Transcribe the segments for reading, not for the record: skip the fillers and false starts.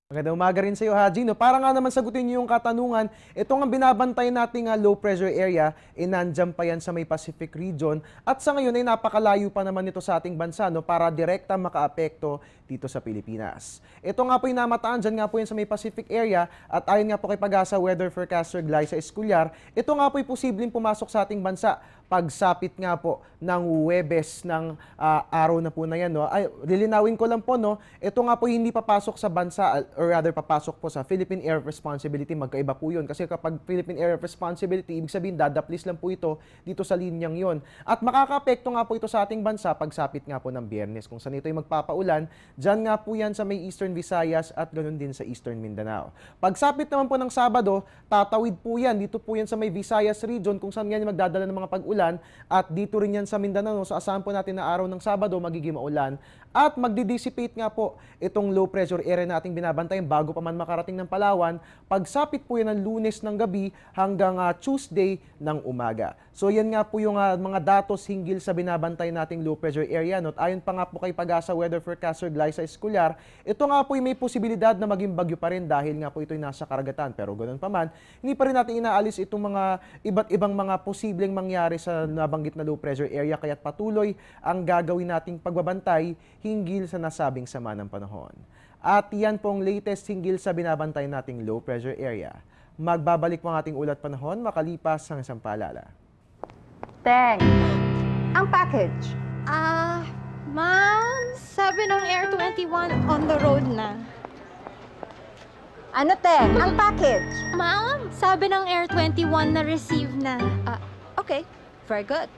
Magandang umaga rin sa iyo, Haji. No, para nga naman sagutin niyo yung katanungan, ito nga binabantay nating low pressure area, nandiyan pa yan sa may Pacific region at sa ngayon ay napakalayo pa naman ito sa ating bansa, no, para direkta makaapekto dito sa Pilipinas. Ito nga po yung namataan, dyan nga po yan sa may Pacific area at ayon nga po kay Pag-asa weather forecaster Glyza Escudar, ito nga po yung posibleng pumasok sa ating bansa pagsapit nga po ng Huwebes ng araw na po na yan. No? Ay, lilinawin ko lang po, no? Ito nga po hindi papasok sa bansa or rather papasok po sa Philippine Area of Responsibility. Magkaiba po yun. Kasi kapag Philippine Area of Responsibility, ibig sabihin dadaplis lang po ito dito sa linyang yon. At makaka-apekto nga po ito sa ating bansa pagsapit nga po ng Biyernes. Kung saan ito ay magpapaulan, dyan nga po yan sa may Eastern Visayas at ganoon din sa Eastern Mindanao. Pagsapit naman po ng Sabado, tatawid po yan. Dito po yan sa may Visayas region kung saan yan magdadala ng mga pag-ulan. At dito rin yan sa Mindanao, so asahan po natin na araw ng Sabado magiging maulan at magdi-dissipate nga po itong low pressure area na ating binabantayan bago pa man makarating ng Palawan. Pagsapit po yan ng Lunes ng gabi hanggang Tuesday ng umaga. So yan nga po yung mga datos hinggil sa binabantay nating low pressure area. At ayon pa nga po kay Pag-asa weather forecaster Glyza Escudar, ito nga po may posibilidad na maging bagyo pa rin dahil nga po ito ay nasa karagatan. Pero ganoon pa man, hindi pa rin natin inaalis itong mga iba't ibang mga posibleng mangyari sa nabanggit na low pressure area, kaya't patuloy ang gagawin nating pagbabantay hinggil sa nasabing sama ng panahon. At yan pong latest hinggil sa binabantay nating low pressure area. Magbabalik po ang ating ulat panahon makalipas ang isang paalala. Teng, ang package. Ma'am, sabi ng Air 21 on the road na. Ano, Teng? Ang package. Ma'am, sabi ng Air 21 na receive na. Okay, very good.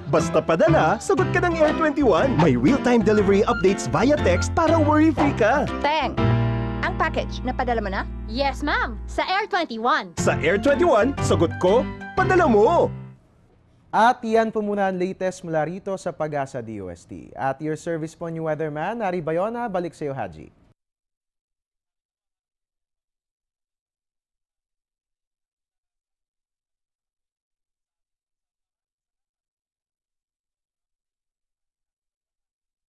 Basta padala, sagot ka ng Air 21. May real-time delivery updates via text para worry-free ka. Teng, ang package, napadala mo na? Yes, ma'am, sa Air 21. Sa Air 21, sagot ko, padala mo! At yan po muna ang latest mula rito sa Pag-asa DOST. At your service po ni Weatherman, Nari Bayona, balik sa iyo, Haji.